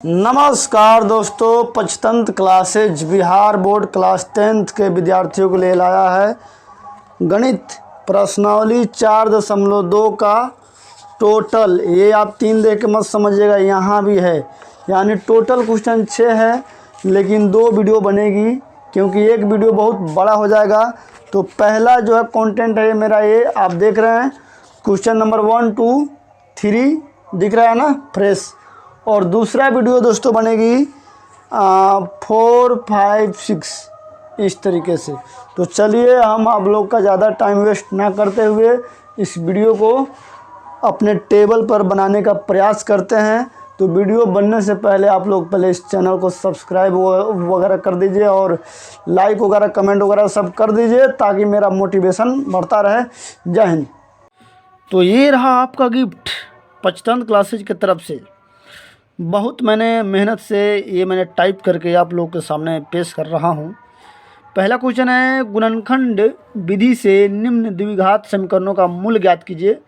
नमस्कार दोस्तों, Panchatantra classes Bihar board class 10th के विद्यार्थियों को ले लाया है गणित प्रश्नावली 4.2 का टोटल। ये आप 3 देख के मत समझिएगा, यहाँ भी है, यानी टोटल क्वेश्चन 6 है, लेकिन 2 वीडियो बनेगी क्योंकि एक वीडियो बहुत बड़ा हो जाएगा। तो पहला जो है कंटेंट है मेरा, ये आप देख रहे हैं, क्वेश्चन नंबर 1, 2, 3 दिख रहा है ना, फ्रेश। और दूसरा वीडियो दोस्तों बनेगी 4, 5, 6 इस तरीके से। तो चलिए हम आप लोग का ज़्यादा टाइम वेस्ट ना करते हुए इस वीडियो को अपने टेबल पर बनाने का प्रयास करते हैं। तो वीडियो बनने से पहले आप लोग पहले इस चैनल को सब्सक्राइब वगैरह कर दीजिए और लाइक वगैरह कमेंट वगैरह सब कर दीजिए ताकि मेरा मोटिवेशन बढ़ता रहे। जय हिंद। तो ये रहा आपका गिफ्ट पंचतंत्र क्लासेज की तरफ से। बहुत मैंने मेहनत से ये मैंने टाइप करके आप लोगों के सामने पेश कर रहा हूँ। पहला क्वेश्चन है, गुणनखंड विधि से निम्न द्विघात समीकरणों का मूल ज्ञात कीजिए।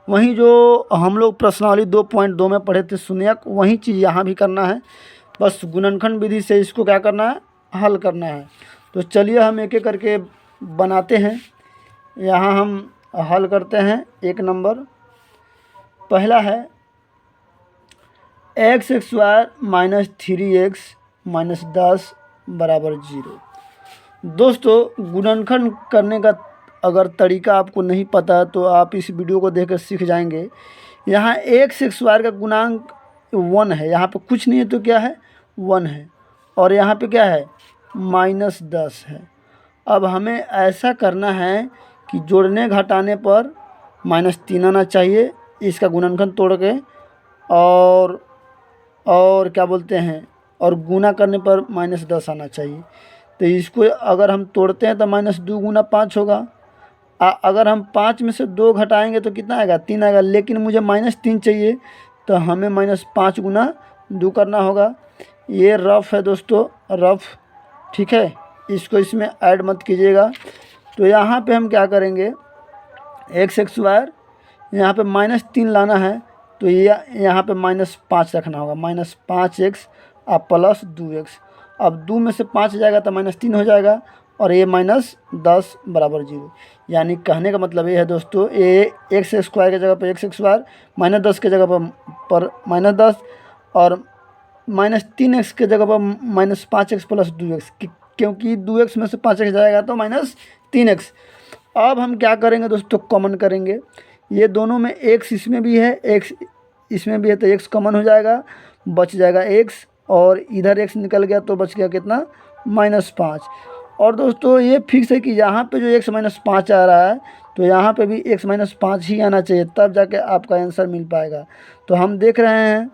वहीं जो हम लोग प्रश्नावली 2.2 में पढ़े थे शून्यक, वही चीज़ यहाँ भी करना है। बस गुणनखंड विधि से इसको क्या करना है, हल करना है। तो चलिए हम एक एक करके बनाते हैं। यहाँ हम हल करते हैं। 1 नंबर पहला है, x square minus 3x minus 10 बराबर 0। दोस्तों, गुणनखंड करने का अगर तरीका आपको नहीं पता तो आप इस वीडियो को देखकर सीख जाएंगे। यहाँ एक्स स्क्वायर का गुणांक 1 है, यहाँ पे कुछ नहीं है तो क्या है, 1 है। और यहाँ पे क्या है, माइनस 10 है। अब हमें ऐसा करना है कि जोड़ने घटाने पर -3 आना चाहिए, इसका गुणनखंड तोड़ के, और क्या बोलते हैं, और गुना करने पर -10 आना चाहिए। तो इसको अगर हम तोड़ते हैं तो -2 गुना 5 होगा। अगर हम 5 में से 2 घटाएंगे तो कितना आएगा, 3 आएगा। लेकिन मुझे -3 चाहिए तो हमें -5 गुना 2 करना होगा। ये रफ है दोस्तों, रफ, ठीक है, इसको इसमें ऐड मत कीजिएगा। तो यहाँ पे हम क्या करेंगे, एक्स स्क्वायर यहाँ पे -3 लाना है तो ये यहाँ पे -5 रखना होगा, -5x अब प्लस 2x। अब 2 में से 5 जाएगा तो -3 हो जाएगा और ये -10 बराबर 0। यानी कहने का मतलब ये है दोस्तों, ये एक्स स्क्वायर की जगह पर एक्स स्क्वायर, -10 की जगह पर -10 और -3x की जगह पर -5x प्लस 2x, क्योंकि 2x में से 5x जाएगा तो -3x। अब हम क्या करेंगे दोस्तों, कॉमन करेंगे। ये दोनों में x इसमें भी है, x इसमें भी है, तो x कॉमन हो जाएगा, बच जाएगा x, और इधर x निकल गया तो बच गया कितना, -5। और दोस्तों ये फिक्स है कि यहाँ पे जो x -5 आ रहा है तो यहाँ पे भी x -5 ही आना चाहिए, तब जाके आपका आंसर मिल पाएगा। तो हम देख रहे हैं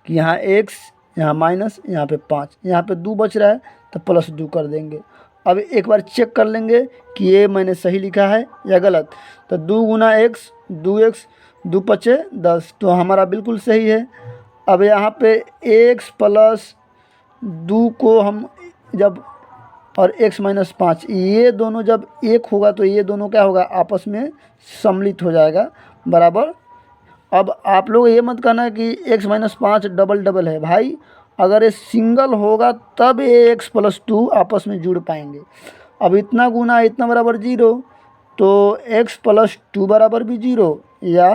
कि यहाँ x, यहाँ माइनस, यहाँ पे 5, यहाँ पे 2 बच रहा है तो प्लस 2 कर देंगे। अब एक बार चेक कर लेंगे कि ये मैंने सही लिखा है या गलत। तो 2 गुना x 2x, 2 पचे 10, तो हमारा बिल्कुल सही है। अब यहाँ पे x प्लस 2 को हम जब, और x -5, ये दोनों जब 1 होगा तो ये दोनों क्या होगा, आपस में सम्मिलित हो जाएगा, बराबर। अब आप लोग ये मत कहना कि x -5 डबल डबल है भाई, अगर ये सिंगल होगा तब ये x + 2 आपस में जुड़ पाएंगे। अब इतना गुना इतना बराबर 0, तो x + 2 बराबर भी 0 या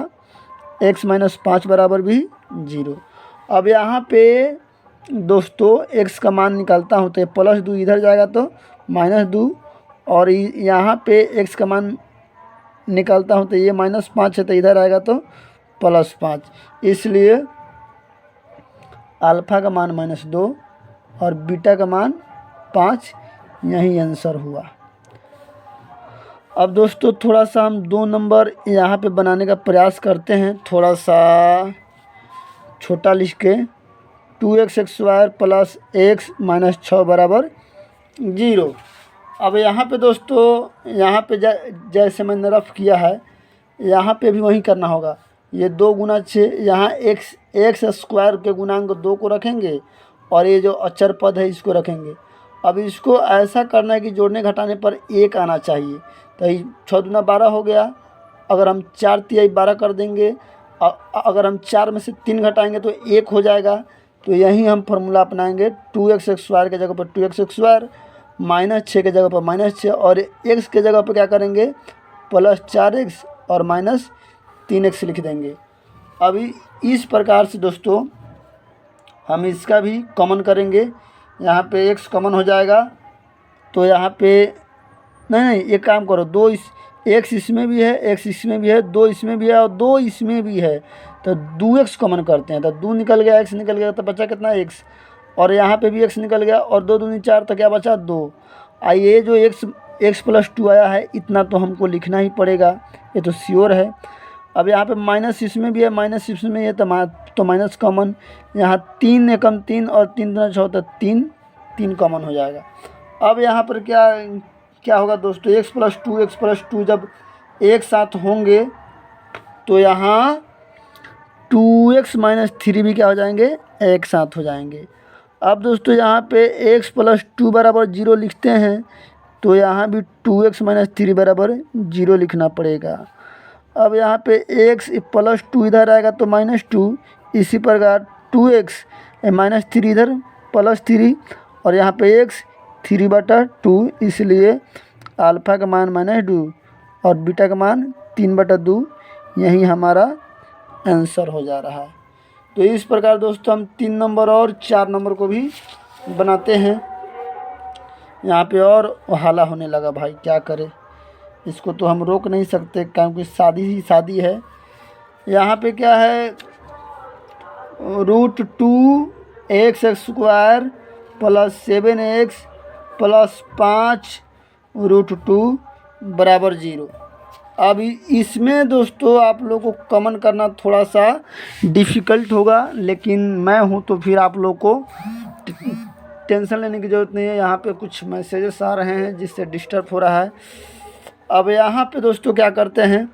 x -5 बराबर भी 0। अब यहाँ पे दोस्तों x का मान निकालता हूँ तो ये +2 इधर जाएगा तो -2, और यहाँ पे x का मान निकालता हूँ तो ये -5 है तो इधर आएगा तो +5। इसलिए अल्फ़ा का मान -2 और बीटा का मान 5, यही आंसर हुआ। अब दोस्तों थोड़ा सा हम 2 नंबर यहाँ पे बनाने का प्रयास करते हैं, थोड़ा सा छोटा लिख के। 2x square plus x minus 6 बराबर 0। अब यहाँ पे दोस्तों, यहाँ पे जैसे मैंने रफ किया है, यहाँ पे भी वही करना होगा। ये 2 गुना 6, यहाँ एक्स स्क्वायर के गुणांक 2 को रखेंगे और ये जो अचर पद है इसको रखेंगे। अब इसको ऐसा करना है कि जोड़ने घटाने पर 1 आना चाहिए। तो 6 दूना 12 हो गया। अगर हम 4 तिहाई 12 कर देंगे, अगर हम 4 में से 3 घटाएंगे तो 1 हो जाएगा। तो यहीं हम फार्मूला अपनाएंगे। 2x² के जगह पर 2x² -6 के जगह पर -6 और x के जगह पर क्या करेंगे +4x और -3x लिख देंगे। अभी इस प्रकार से दोस्तों हम इसका भी कॉमन करेंगे। यहाँ पे x कॉमन हो जाएगा तो यहाँ पे नहीं एक काम करो, x इसमें भी है, x इसमें भी है, 2 इसमें भी है और 2 इसमें भी है, तो 2x कॉमन करते हैं। तो 2 निकल गया, x निकल गया, तो बचा कितना x, और यहाँ पे भी x निकल गया और 2 दूनी 4, तो क्या बचा 2। आइए जो x+2 आया है इतना तो हमको लिखना ही पड़ेगा, ये तो श्योर है। अब यहाँ पे माइनस इसमें भी है, माइनस इसमें है, तो माइनस कॉमन। यहाँ 3 एकम 3 और 3 दूना 6, तो 3 कॉमन हो जाएगा। अब यहाँ पर क्या होगा दोस्तों, x+2 जब एक साथ होंगे तो यहाँ 2x - 3 भी क्या हो जाएंगे, एक साथ हो जाएंगे। अब दोस्तों यहाँ पे x+2 बराबर 0 लिखते हैं तो यहाँ भी 2x - 3 बराबर 0 लिखना पड़ेगा। अब यहाँ पे x+2 इधर आएगा तो -2, इसी प्रकार 2x -3 इधर +3 और यहाँ पे x 3/2, इसलिए अल्फ़ा का मान -2 और बीटा का मान 3/2, यही हमारा आंसर हो जा रहा है। तो इस प्रकार दोस्तों हम 3 नंबर और 4 नंबर को भी बनाते हैं। यहाँ पे और हाला होने लगा भाई, क्या करें, इसको तो हम रोक नहीं सकते क्योंकि शादी ही शादी है। यहाँ पे क्या है, √2x² + 7x + 5 √2 बराबर 0। अब इसमें दोस्तों आप लोगों को कॉमन करना थोड़ा सा डिफ़िकल्ट होगा, लेकिन मैं हूँ तो फिर आप लोग को टेंशन लेने की ज़रूरत नहीं है। यहाँ पे कुछ मैसेजेस आ रहे हैं जिससे डिस्टर्ब हो रहा है। अब यहाँ पे दोस्तों क्या करते हैं,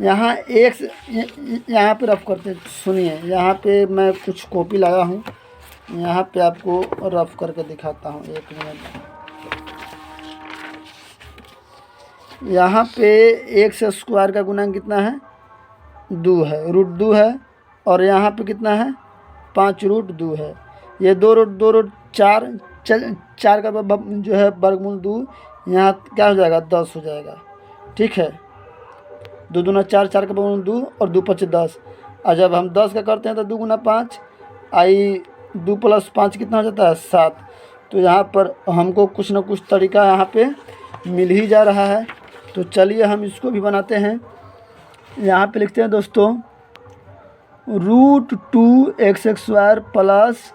यहाँ यहाँ पे रफ करते, सुनिए यहाँ पे मैं कुछ कॉपी लगा हूँ, यहाँ पे आपको रफ करके दिखाता हूँ, 1 मिनट। यहाँ पे x² का गुणांक कितना है, 2 है, √2 है, और यहाँ पे कितना है 5 √2 है। ये 2 4 का जो है वर्गमूल 2, यहाँ क्या हो जाएगा 10 हो जाएगा, ठीक है। 2 दूना 4, 4 का वर्गमूल 2 और 2 5 10। और जब हम 10 का करते हैं तो 2 गुना 5, 2 + 5 कितना हो जाता है 7। तो यहाँ पर हमको कुछ ना कुछ तरीका यहाँ पे मिल ही जा रहा है। तो चलिए हम इसको भी बनाते हैं। यहाँ पे लिखते हैं दोस्तों √2x² +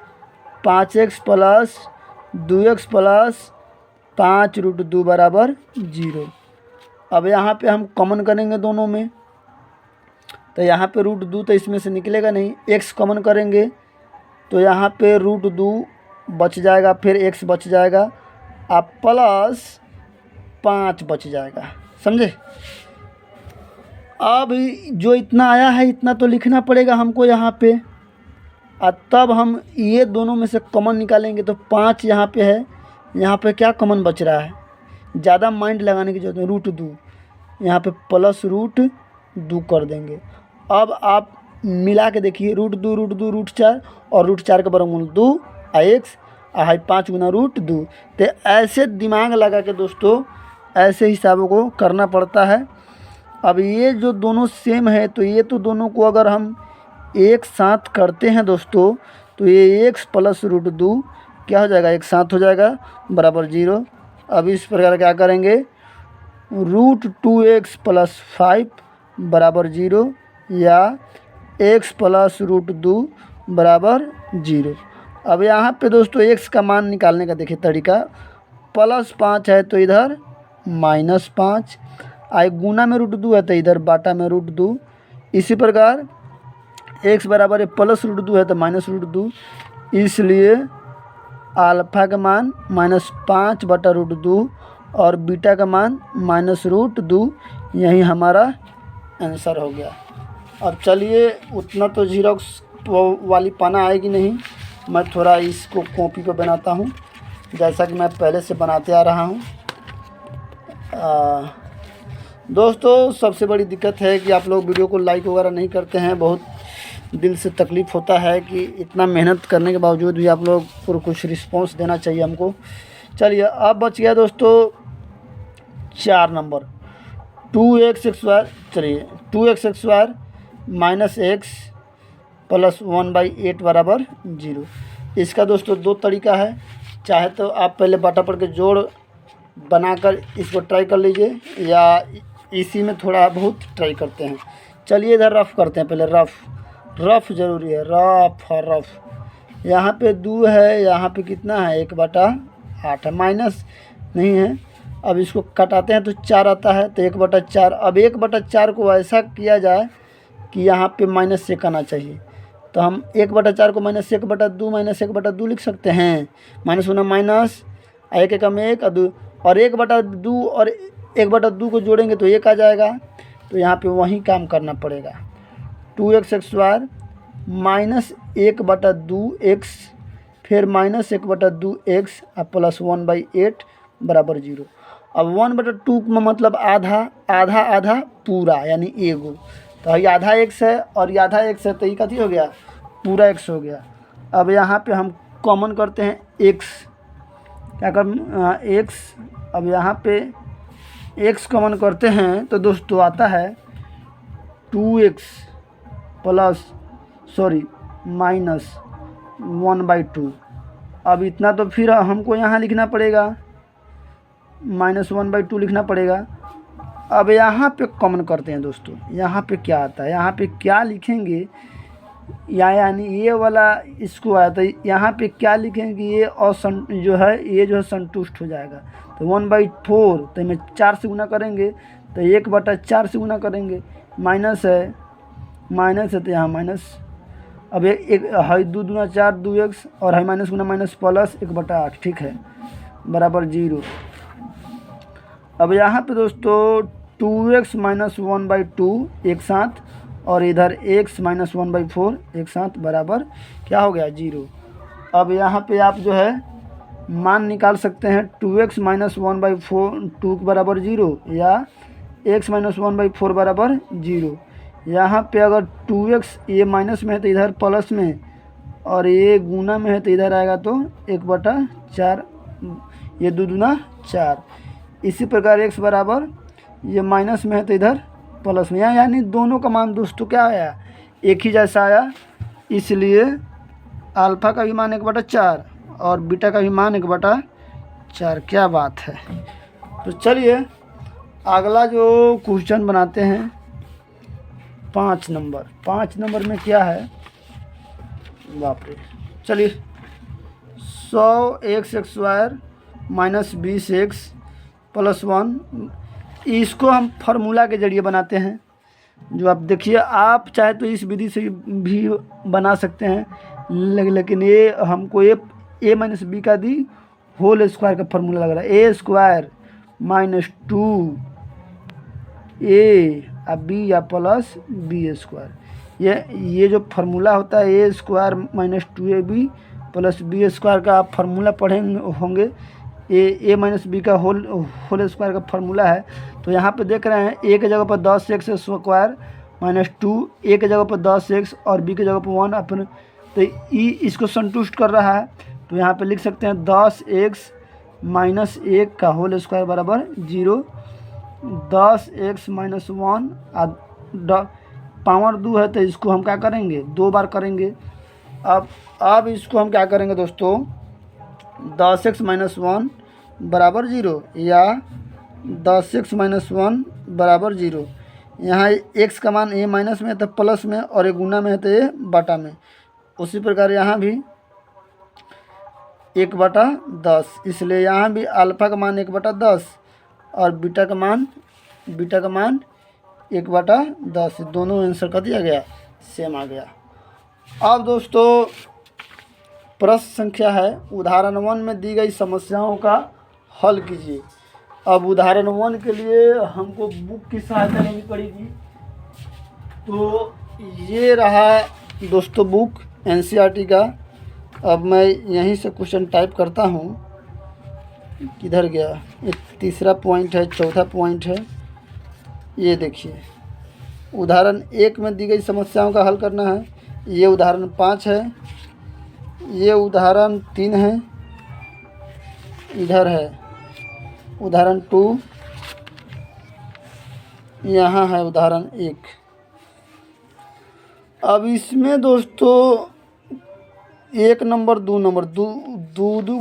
5x + 2x + 5 √2 बराबर 0। अब यहाँ पे हम कॉमन करेंगे दोनों में, तो यहाँ पे √2 तो इसमें से निकलेगा नहीं, x कॉमन करेंगे तो यहाँ पे √2 बच जाएगा, फिर x बच जाएगा, अब +5 बच जाएगा, समझे। अब जो इतना आया है इतना तो लिखना पड़ेगा हमको यहाँ पे, और तब हम ये दोनों में से कॉमन निकालेंगे तो 5 यहाँ पे है, यहाँ पे क्या कॉमन बच रहा है, ज़्यादा माइंड लगाने की जरूरत नहीं, √2 यहाँ पे +√2 कर देंगे। अब आप मिला के देखिए, √2 √4 और √4 का वर्गमूल 2 x 5 गुना √2। तो ऐसे दिमाग लगा के दोस्तों ऐसे हिसाबों को करना पड़ता है। अब ये जो दोनों सेम है तो ये तो दोनों को अगर हम एक साथ करते हैं दोस्तों तो ये x + √2 क्या हो जाएगा, एक साथ हो जाएगा बराबर 0। अब इस प्रकार क्या करेंगे, √2x + 5 बराबर 0 या x + √2 बराबर 0। अब यहाँ पे दोस्तों x का मान निकालने का देखिए तरीका, +5 है तो इधर -5, आई गुना में √2 है तो इधर बाटा में √2। इसी प्रकार x बराबर है +√2 है तो -√2, इसलिए अल्फ़ा का मान -5/√2 और बीटा का मान -√2, यही हमारा आंसर हो गया। अब चलिए, उतना तो जीरोक्स वाली पाना आएगी नहीं, मैं थोड़ा इसको कॉपी पे बनाता हूँ जैसा कि मैं पहले से बनाते आ रहा हूँ। दोस्तों सबसे बड़ी दिक्कत है कि आप लोग वीडियो को लाइक वगैरह नहीं करते हैं, बहुत दिल से तकलीफ़ होता है कि इतना मेहनत करने के बावजूद भी आप लोग को कुछ रिस्पॉन्स देना चाहिए हमको। चलिए अब बच गया दोस्तों 4 नंबर 2x² चलिए 2x² माइनस एक्स प्लस 1/8 बराबर 0। इसका दोस्तों 2 तरीका है। चाहे तो आप पहले बटा पड़ के जोड़ बनाकर इसको ट्राई कर लीजिए, या इसी में थोड़ा बहुत ट्राई करते हैं। चलिए इधर रफ करते हैं, पहले रफ ज़रूरी है, रफ। यहाँ पे 2 है, यहाँ पे कितना है 1/8 है, माइनस नहीं है। अब इसको कटाते हैं तो 4 आता है, तो 1/4। अब 1/4 को ऐसा किया जाए कि यहाँ पे -1 आना चाहिए, तो हम 1/4 को -1/2 -1/2 लिख सकते हैं। माइनस होना माइनस, 1 एकम 1 और 2, और 1/2 और 1/2 को जोड़ेंगे तो 1 आ जाएगा। तो यहाँ पे वही काम करना पड़ेगा। 2x² माइनस 1/2x फिर माइनस 1/2x और प्लस 1/8 बराबर 0। अब 1/2 में मतलब आधा आधा आधा पूरा यानी एगो, तो ये आधा x है और ये आधा x है, तो ये कथी हो गया पूरा x हो गया। अब यहाँ पे हम कॉमन करते हैं x, क्या कर x, अब यहाँ पे x कॉमन करते हैं तो दोस्तों आता है 2x माइनस 1/2। अब इतना तो फिर हमको यहाँ लिखना पड़ेगा, -1/2 लिखना पड़ेगा। अब यहाँ पे कॉमन करते हैं दोस्तों, यहाँ पे क्या आता है, यहाँ पे क्या लिखेंगे, यानी ये वाला इसको आया, तो यहाँ पे क्या लिखेंगे, ये जो है संतुष्ट हो जाएगा। तो 1/4, तो इसमें 4 से गुना करेंगे तो 1/4 से गुना करेंगे, माइनस है तो यहाँ माइनस। अब एक है 2 दूना 4 2x और है माइनस गुना माइनस प्लस 1/8, ठीक है, बराबर 0। अब यहाँ पे दोस्तों 2x माइनस 1/2 एक साथ और इधर x माइनस 1/4 एक साथ बराबर क्या हो गया 0। अब यहाँ पे आप जो है मान निकाल सकते हैं 2x माइनस 1/4 बराबर 0 या x माइनस 1/4 बराबर 0। यहाँ पे अगर 2x ये माइनस में है तो इधर प्लस में, और ये गुना में है तो इधर आएगा तो 1/4, ये 2 दूना 4। इसी प्रकार x बराबर ये माइनस में है तो इधर प्लस में, यानी दोनों का मान दोस्तों क्या आया एक ही जैसा आया, इसलिए अल्फ़ा का भी मान 1/4 और बीटा का भी मान 1/4। क्या बात है। तो चलिए अगला जो क्वेश्चन बनाते हैं 5 नंबर में क्या है, बाप रे। चलिए 100x² माइनस 20x प्लस 1, इसको हम फार्मूला के जरिए बनाते हैं। जो आप देखिए, आप चाहे तो इस विधि से भी बना सकते हैं, लेकिन ये हमको a माइनस बी का दी होल स्क्वायर का फार्मूला लग रहा है। a² माइनस 2a अब बी या प्लस b², ये जो फार्मूला होता है a² minus 2ab plus b² का आप फार्मूला पढ़े होंगे। a माइनस बी का होल स्क्वायर का फार्मूला है। तो यहाँ पे देख रहे हैं a के जगह पर 10x² माइनस 2, a के जगह पर 10x और b के जगह पर 1 अपन, तो ई इसको संतुष्ट कर रहा है। तो यहाँ पे लिख सकते हैं 10x माइनस 1 का होल स्क्वायर बराबर 0, 10x माइनस 1 पावर 2 है तो इसको हम क्या करेंगे 2 बार करेंगे। अब इसको हम क्या करेंगे दोस्तों, 10x माइनस 1 बराबर 0 या 10x माइनस 1 बराबर 0। यहाँ x का मान a माइनस में है तो प्लस में, और एक गुना में है तो a बटा में। उसी प्रकार यहाँ भी 1/10, इसलिए यहाँ भी अल्फ़ा का मान 1/10 और बीटा का मान 1/10, दोनों आंसर का दिया गया सेम आ गया। अब दोस्तों प्रश्न संख्या है उदाहरण 1 में दी गई समस्याओं का हल कीजिए। अब उदाहरण 1 के लिए हमको बुक की सहायता लेनी पड़ेगी। तो ये रहा दोस्तों बुक NCERT का। अब मैं यहीं से क्वेश्चन टाइप करता हूँ, किधर गया, एक तीसरा पॉइंट है, चौथा पॉइंट है। ये देखिए उदाहरण 1 में दी गई समस्याओं का हल करना है। ये उदाहरण 5 है, ये उदाहरण 3 है, इधर है उदाहरण 2, यहाँ है उदाहरण 1। अब इसमें दोस्तों 1 नंबर 2 नंबर दो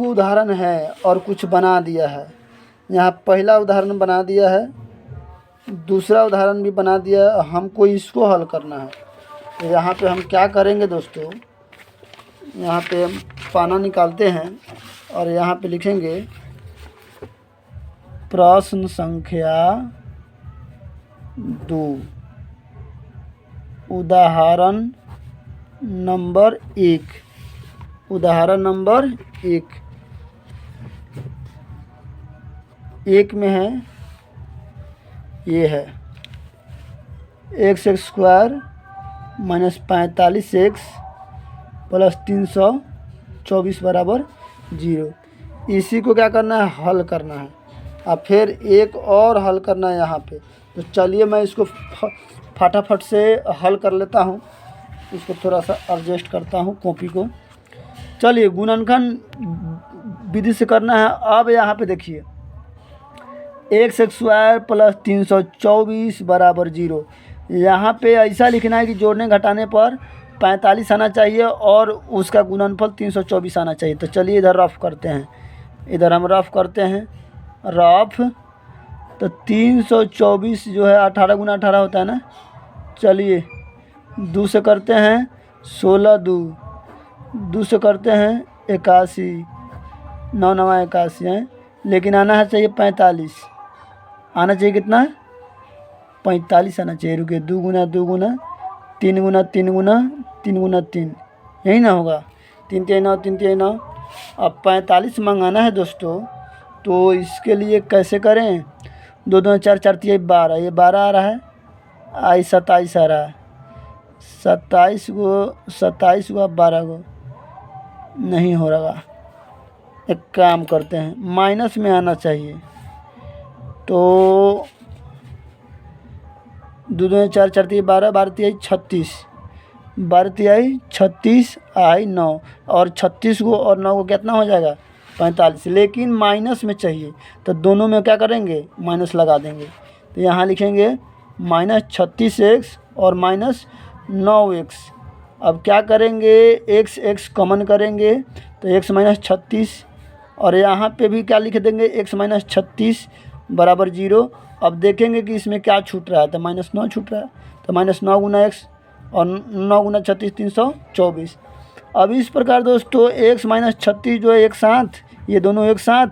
उदाहरण है और कुछ बना दिया है। यहाँ पहला उदाहरण बना दिया है, दूसरा उदाहरण भी बना दिया है, हमको इसको हल करना है। तो यहाँ पे हम क्या करेंगे दोस्तों, यहाँ पे हम पाना निकालते हैं और यहाँ पे लिखेंगे प्रश्न संख्या 2 उदाहरण नंबर 1। उदाहरण नंबर 1 में है, ये है x² माइनस 45x प्लस 324 बराबर 0। इसी को क्या करना है, हल करना है। अब फिर एक और हल करना है यहाँ पे। तो चलिए मैं इसको फटाफट से हल कर लेता हूँ। इसको थोड़ा सा एडजस्ट करता हूँ कॉपी को। चलिए गुणनखंड विधि से करना है। अब यहाँ पे देखिए x² प्लस 324 बराबर 0। यहाँ पे ऐसा लिखना है कि जोड़ने घटाने पर 45 आना चाहिए और उसका गुणनफल 324 आना चाहिए। तो चलिए इधर रफ करते हैं, इधर हम रफ करते हैं रफ। तो 324 जो है 18 गुना 18 होता है ना। चलिए 2 से करते हैं 16 2 से करते हैं 81, 9 9 81 है, लेकिन आना है चाहिए 45। आना चाहिए कितना, 45 आना चाहिए। रुकिए 2 गुना 2 गुना 3 गुना 3 गुना 3 गुना 3, यही ना होगा। 3 3 9 3 3 9। अब 45 मंगाना है दोस्तों। तो इसके लिए कैसे करें, 2 2 4 4 3 12, ये 12 आ रहा है, आई 27 आ रहा है। 27 को 12 को नहीं हो रहा। एक काम करते हैं, माइनस में आना चाहिए। तो 2 2 4 4 3 12, 12 3 36, 12 3 36 आई 9, और 36 को और 9 को कितना हो जाएगा 45, लेकिन माइनस में चाहिए। तो दोनों में क्या करेंगे, माइनस लगा देंगे। तो यहाँ लिखेंगे माइनस 36x और माइनस 9x। अब क्या करेंगे, x कॉमन करेंगे तो x माइनस 36, और यहाँ पे भी क्या लिख देंगे x माइनस 36 बराबर 0। अब देखेंगे कि इसमें क्या छूट रहा है, तो माइनस 9 छूट रहा है। तो माइनस 9 गुना x और 9 गुना 36 324। अब इस प्रकार दोस्तों x माइनस 36 जो है एक साथ, ये दोनों एक साथ,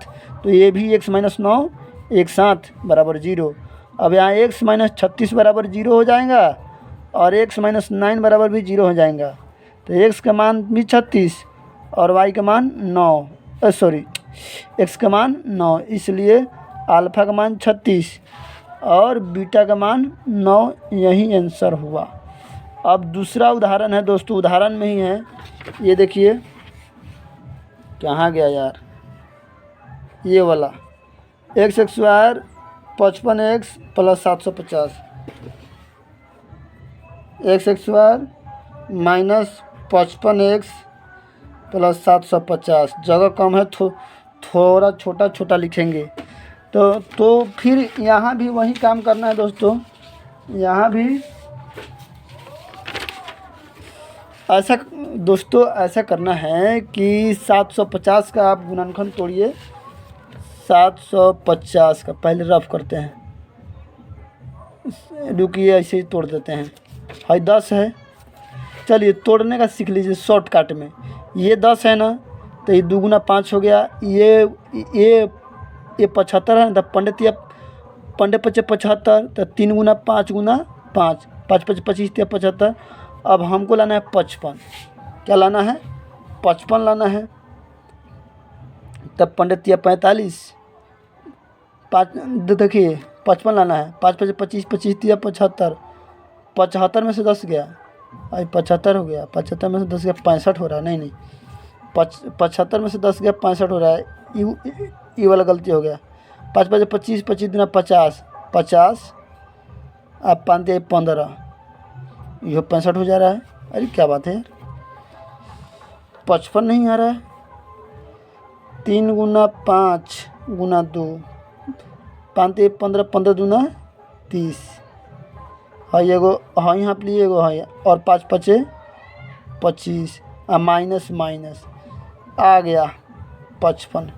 तो ये भी x माइनस 9 एक साथ बराबर 0। अब यहाँ x माइनस 36 बराबर 0 हो जाएगा और x माइनस 9 बराबर भी 0 हो जाएगा। तो x का मान भी 36 और y का मान 9, x का मान 9, इसलिए अल्फ़ा का मान 36 और बीटा का मान 9, यही आंसर हुआ। अब दूसरा उदाहरण है दोस्तों, उदाहरण में ही है, ये देखिए कहाँ गया यार, ये वाला x² 55x plus 750, x² minus 55x plus 750। जगह कम है, थोड़ा छोटा छोटा लिखेंगे। तो फिर यहाँ भी वही काम करना है दोस्तों। यहाँ भी ऐसा करना है कि 750 का आप गुणनखंड तोड़िए। 750 का पहले रफ करते हैं, रुकिए ऐसे ही तोड़ देते हैं। हाई 10 है, चलिए तोड़ने का सीख लीजिए शॉर्टकट में। ये 10 है ना, तो ये 2 गुना 5 हो गया। ये 75 है, तो पंडे पचे 75, तो 3 गुना 5 गुना 5, 5 5 25 75। अब हमको लाना है 55। क्या लाना है, 55 लाना है। तब पंडित 45, 5 देखिए 55 लाना है। 5 5 25 25 75, 75 में से 10 गया, आई 75 हो गया। 75 में से 10 गया 65 हो रहा है। नहीं 75 में से 10 गया 65 हो रहा है। ये वाला गलती हो गया। 5 5 25 25 दुना 50, 50 आप 5 15, यह 65 हो जा रहा है। अरे क्या बात है यार, 55 नहीं आ रहा है। 3 गुना 5 गुना 2, 5 ते 15, 15 दूना 30। हाँ एगो, हाँ यहाँ पे लिए एगो है, और 5 पचे 25, माइनस माइनस आ गया 55।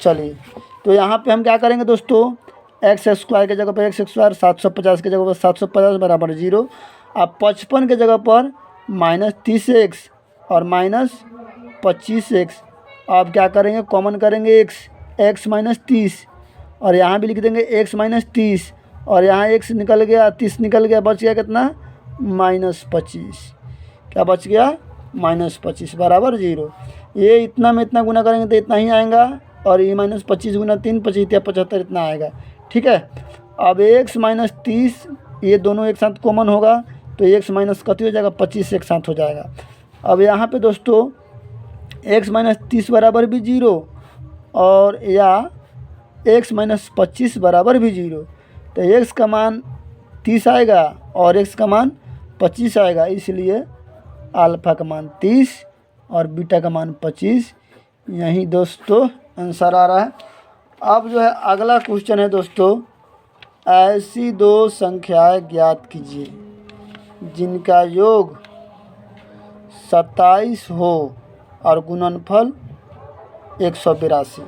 चलिए तो यहाँ पे हम क्या करेंगे दोस्तों, एक्स स्क्वायर के जगह पर एक्स स्क्वायर, 750 के जगह पर 750 बराबर 0। अब 55 के जगह पर -30x और -25x। अब क्या करेंगे, कॉमन करेंगे x माइनस 30, और यहाँ भी लिख देंगे x माइनस 30, और यहाँ x निकल गया, 30 निकल गया, बच गया कितना, -25। क्या बच गया, -25 बराबर 0। ये इतना में इतना गुना करेंगे तो इतना ही आएगा, और ये -25 गुना 3 25 या 75 इतना आएगा। ठीक है। अब x माइनस 30, ये दोनों एक साथ कॉमन होगा तो x माइनस कति हो जाएगा, 25 एक साथ हो जाएगा। अब यहाँ पे दोस्तों x माइनस 30 बराबर भी 0, और या x माइनस 25 बराबर भी 0। तो x का मान 30 आएगा और x का मान 25 आएगा, इसलिए अल्फ़ा का मान 30 और बीटा का मान 25। यही दोस्तों आंसर आ रहा है। अब जो है अगला क्वेश्चन है दोस्तों, ऐसी दो संख्याएं ज्ञात कीजिए जिनका योग 27 हो और गुणनफल 182।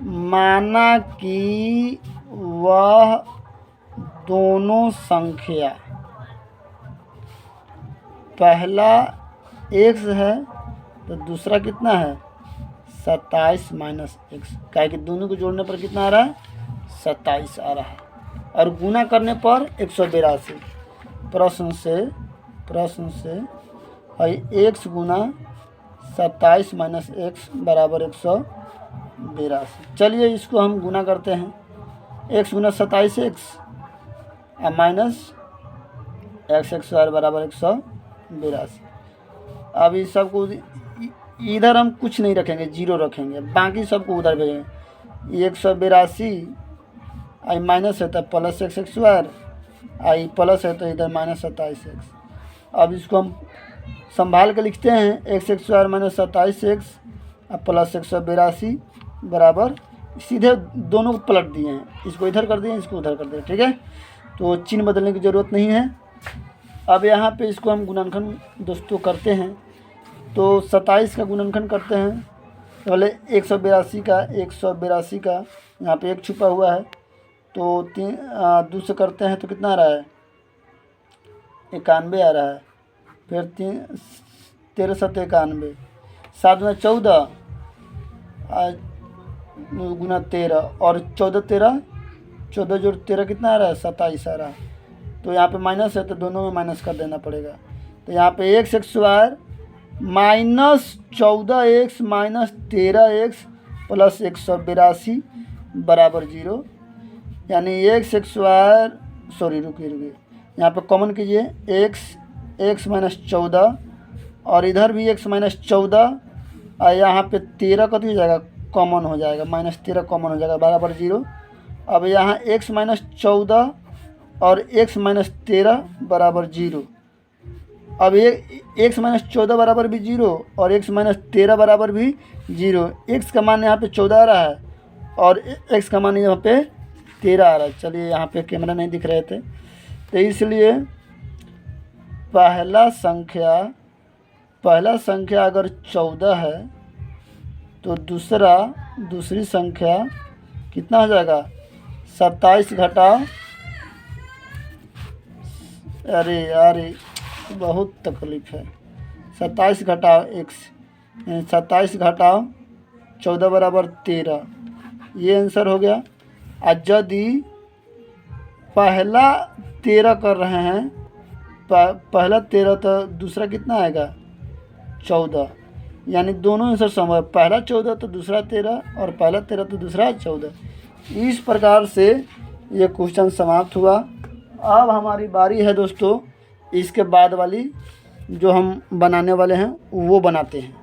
माना कि वह दोनों संख्या, पहला x है तो दूसरा कितना है, 27 माइनस x। क्या कि दोनों को जोड़ने पर कितना आ रहा है, 27 आ रहा है, और गुना करने पर 182। प्रश्न से x गुना 27 माइनस x बराबर 182। चलिए इसको हम गुना करते हैं, x गुना 27x माइनस x स्क्वायर बराबर 182। अब इस सबको इधर हम कुछ नहीं रखेंगे, 0 रखेंगे, बाकी सबको उधर भेजेंगे। 182 आई माइनस है तो प्लस x स्क्वायर, आई प्लस है तो इधर माइनस 27x। अब इसको हम संभाल के लिखते हैं, x स्क्वायर माइनस 27x और प्लस 182 बराबर, सीधे दोनों को पलट दिए हैं, इसको इधर कर दिए, इसको उधर कर दिए। ठीक है, तो चिन्ह बदलने की ज़रूरत नहीं है। अब यहाँ पे इसको हम गुणनखंड दोस्तों करते हैं, तो 27 का गुणनखंड करते हैं। पहले 182 का यहाँ पे एक छुपा हुआ है, तो 2 से करते हैं तो कितना आ रहा है, 91 आ रहा है। फिर 13 7 91, 7 में 14 गुना 13, और 14 जोड़ 13 कितना आ रहा है, 27 आ रहा है। तो यहाँ पे माइनस है तो दोनों में माइनस कर देना पड़ेगा। तो यहाँ पे x square minus 14x minus 13x plus 182 बराबर 0, यानी x स्क्वायर, सॉरी रुकिए, यहाँ पे कॉमन कीजिए, x माइनस 14, और इधर भी x माइनस 14, और यहाँ पे 13 कति हो जाएगा, कॉमन हो जाएगा, -13 कॉमन हो जाएगा बराबर 0। अब यहाँ x माइनस 14 और x माइनस 13 बराबर 0। अब ये x माइनस 14 बराबर भी 0 और x माइनस 13 बराबर भी 0। x का मान यहाँ पे 14 आ रहा है और x का मान यहाँ पे 13 आ रहा है। चलिए यहाँ पे कैमरा नहीं दिख रहे थे, तो इसलिए पहला संख्या अगर 14 है तो दूसरी संख्या कितना हो जाएगा, 27 घटाओ, अरे बहुत तकलीफ है, 27 घटाओ x, 27 घटाओ 14 बराबर 13, ये आंसर हो गया। और यदि पहला 13 कर रहे हैं, पहला 13 तो दूसरा कितना आएगा, 14, यानी दोनों आंसर सम है, पहला 14 तो दूसरा 13, और पहला 13 तो दूसरा 14। इस प्रकार से ये क्वेश्चन समाप्त हुआ। अब हमारी बारी है दोस्तों, इसके बाद वाली जो हम बनाने वाले हैं वो बनाते हैं।